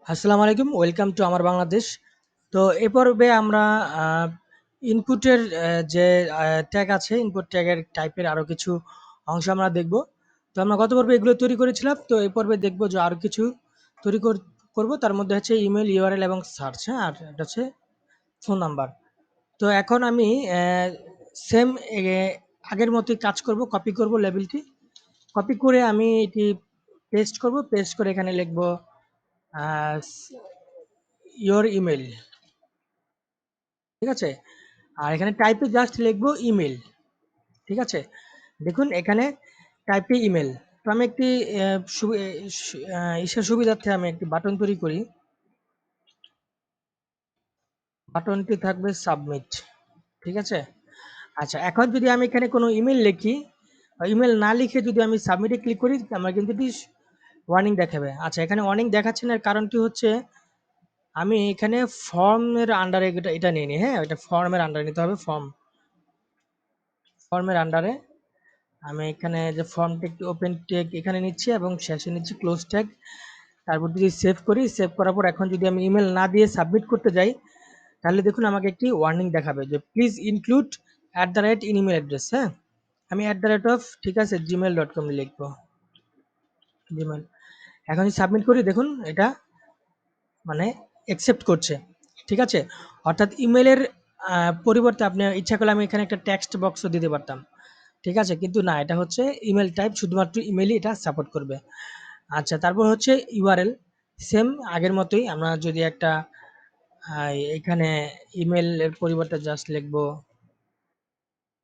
আসসালামু আলাইকুম। Welcome to আমার বাংলাদেশ। তো এ পর্বে আমরা আ ইনপুটের যে ট্যাগ আছে, ইনপুট ট্যাগের টাইপের আরো কিছু অংশ আমরা দেখব। তো আমরা গত পর্বে এগুলো তৈরি করেছিলাম। তো এই পর্বে দেখব যে আরো কিছু তৈরি করব। তার মধ্যে হচ্ছে ইমেইল, ইউআরএল এবং সার্চ, হ্যাঁ? আর এটা হচ্ছে ফোন নাম্বার। তো এখন আমি সেম এ আগের মতোই কাজ করব। কপি করব লেবেলটি। কপি করে আমি এটি পেস্ট করব। পেস্ট করে এখানে লিখব আ ইওর ইমেইল। ঠিক আছে? আর এখানে টাইপে জাস্ট লিখবো ইমেইল। ঠিক আছে? দেখুন এখানে টাইপে ইমেইল। তো আমি একটি অ্যা সু এ সু আ ইসের সুবিধার্থে আমি একটি বাটন তৈরি করি। বাটনটি থাকবে সাবমিট। ঠিক আছে? আচ্ছা, এখন যদি আমি এখানে কোনো ইমেইল লিখি, ইমেইল না লিখে যদি আমি সাবমিটে ক্লিক করি, আমার কিন্তু এটি ওয়ার্নিং দেখাবে। আচ্ছা, এখানে ওয়ার্নিং দেখাচ্ছে না, এর কারণটি হচ্ছে আমি এখানে ফর্মের আন্ডারে এটা নিইনি, হ্যাঁ? এটা ফর্মের আন্ডারে নিতে হবে, ফর্মের আন্ডারে আমি এখানে যে ফর্ম ট্যাগ ওপেন ট্যাগ এখানে নিচ্ছি এবং শেষে নিচ্ছি ক্লোজ ট্যাগ। তারপর যদি সেভ করি, সেভ করার পর এখন যদি আমি ইমেল না দিয়ে সাবমিট করতে যাই, তাহলে দেখুন আমাকে একটি ওয়ার্নিং দেখাবে যে please include @ in email address, হ্যাঁ? আমি ঠিক আছে gmail.com লিখবো। জিমেল। এখন যদি সাবমিট করি, দেখুন এটা মানে অ্যাকসেপ্ট করছে। ঠিক আছে? অর্থাৎ ইমেইলের পরিবর্তে আপনি ইচ্ছা করলে আমি এখানে একটা টেক্সট বক্সও দিতে পারতাম। ঠিক আছে? কিন্তু না, এটা হচ্ছে ইমেইল টাইপ, শুধুমাত্র ইমেইলই এটা সাপোর্ট করবে। আচ্ছা, তারপর হচ্ছে ইউআরএল, সেম আগের মতোই আমরা যদি একটা আ এখানে ইমেইল এর পরিবর্তে জাস্ট লিখবো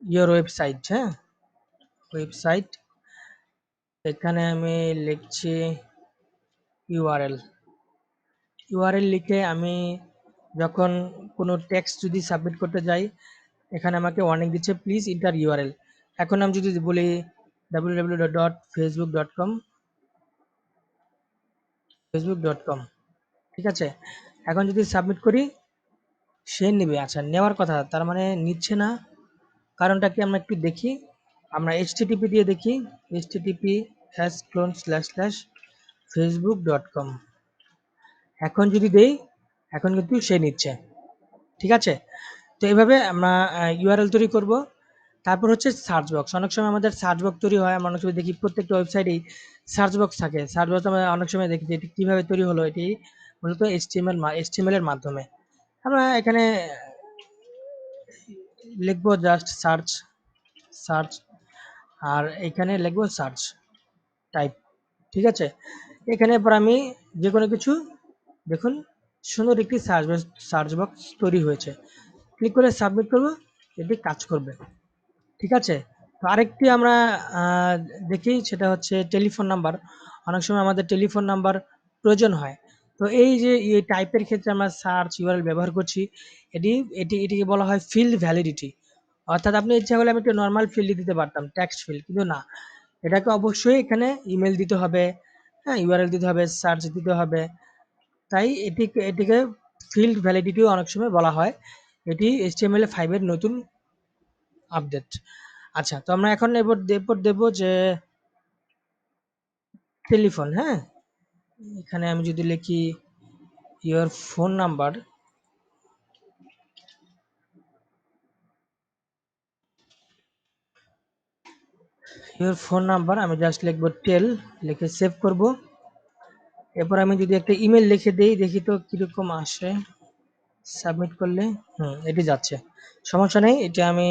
ইওর ওয়েবসাইট, হ্যাঁ? ওয়েবসাইট। এখানে আমি লিখছি ইউআরএল। ইউআরএল লিখে আমি যখন কোনো টেক্সট যদি সাবমিট করতে যাই, এখানে আমাকে ওয়ার্নিং দিচ্ছে প্লিজ এন্টার ইউআরএল। এখন আমি যদি বলি www.facebook.com, facebook.com, ঠিক আছে? এখন যদি সাবমিট করি, সে নিবে। আচ্ছা, নেওয়ার কথা, তার মানে নিচ্ছে না। কারণটা কি আমরা একটু দেখি। আমরা এইচটিটিপি দিয়ে দেখি। https://facebook.com। এখন যদি দেই, এখন কিন্তু সে নিচ্ছে। ঠিক আছে? তো এভাবে আমরা ইউআরএল তৈরি করব। তারপর হচ্ছে সার্চ বক্স। অনেক সময় আমাদের সার্চ বক্স তৈরি হয়। আমরা অনেক সময় দেখি প্রত্যেকটা ওয়েবসাইটেই সার্চ বক্স থাকে। সার্চ বক্স আমরা অনেক সময় দেখি যে এটি কিভাবে তৈরি হলো। এটি মূলত এইচটিএমএল এর মাধ্যমে। আমরা এখানে লিখবো জাস্ট সার্চ, সার্চ, আর এখানে লিখবো সার্চ টাইপ। ঠিক আছে? এখানে এরপর আমি যেকোনো কিছু, দেখুন সুন্দর একটি সার্চ বক্স তৈরি হয়েছে। ক্লিক করে সাবমিট করব, এটি কাজ করবে। ঠিক আছে? তো আরেকটি আমরা আ দেখি, সেটা হচ্ছে টেলিফোন নাম্বার। অনেক সময় আমাদের টেলিফোন নাম্বার প্রয়োজন হয়। তো এই যে টাইপের ক্ষেত্রে আমরা সার্চ ইউআরএল ব্যবহার করছি। এটি এটিকে বলা হয় ফিল্ড ভ্যালিডিটি। অর্থাৎ আপনি ইচ্ছা করলে আমি একটা নরমাল ফিল্ড দিতে পারতাম, টেক্সট ফিল্ড। কিন্তু না, এটাকে অবশ্যই এখানে ইমেইল দিতে হবে, হ্যাঁ? ইউআরএল দিতে হবে, সার্চ দিতে হবে। তাই এটিকে ফিল্ড ভ্যালিডিটিও অনেক সময় বলা হয়। এটি HTML5 এর নতুন আপডেট। আচ্ছা, তো আমরা এখন এরপর দেব যে টেলিফোন, হ্যাঁ? এখানে আমি যদি লিখি ইওর ফোন নাম্বার, আমি জাস্ট লিখবো টেল, লিখে সেভ করব। এরপর আমি যদি একটা ইমেইল লিখে দেই, দেখি তো কিরকম আসে। সাবমিট করলে এটি যাচ্ছে। সমস্যা নেই। এটা আমি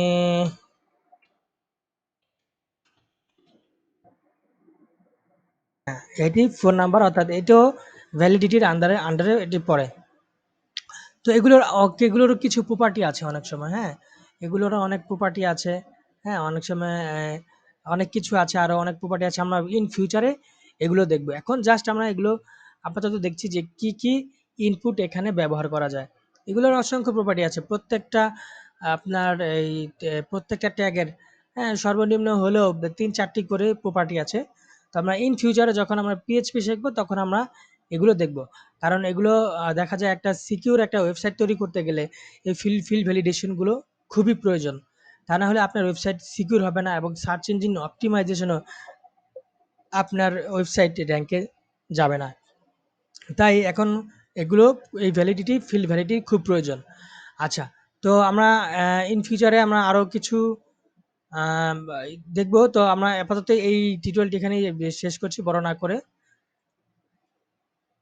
এটি ফোন নাম্বার, অর্থাৎ এটাও ভ্যালিডিটির আন্ডারে এটি পড়ে। তো এগুলোরও কিছু প্রপার্টি আছে অনেক সময়, হ্যাঁ? এগুলোরও অনেক প্রপার্টি আছে, হ্যাঁ? অনেক সময় অনেক কিছু আছে, আরো অনেক প্রপার্টি আছে। আমরা ইন ফিউচারে এগুলো দেখব। এখন জাস্ট আমরা এগুলো আপাতত দেখছি যে কি, কি ইনপুট এখানে ব্যবহার করা যায়। এগুলোর অসংখ্য প্রপার্টি আছে। প্রত্যেকটা আপনার প্রত্যেকটা ট্যাগের, হ্যাঁ, সর্বনিম্ন হলেও ৩-৪ টি করে প্রপার্টি আছে। তো আমরা ইন ফিউচারে যখন আমরা PHP শিখব, তখন আমরা এগুলো দেখব। কারণ এগুলো দেখা যায় একটা সিকিউর একটা ওয়েবসাইট তৈরি করতে গেলে এই ফিল্ড ভ্যালিডেশন গুলো খুবই প্রয়োজন। তা না হলে আপনার ওয়েবসাইট সিকিউর হবে না এবং সার্চ ইঞ্জিন অপটিমাইজেশনও আপনার ওয়েবসাইট র‍্যাংকে যাবে না। তাই এখন এগুলো এই ভ্যালিডিটি, ফিল্ড ভ্যালিডিটি খুব প্রয়োজন। আচ্ছা, তো আমরা ইন ফিউচারে আমরা আরো কিছু আম দেখব। তো আমরা আপাতত এই টিউটোরিয়ালটি এখানেই শেষ করছি বড় না করে।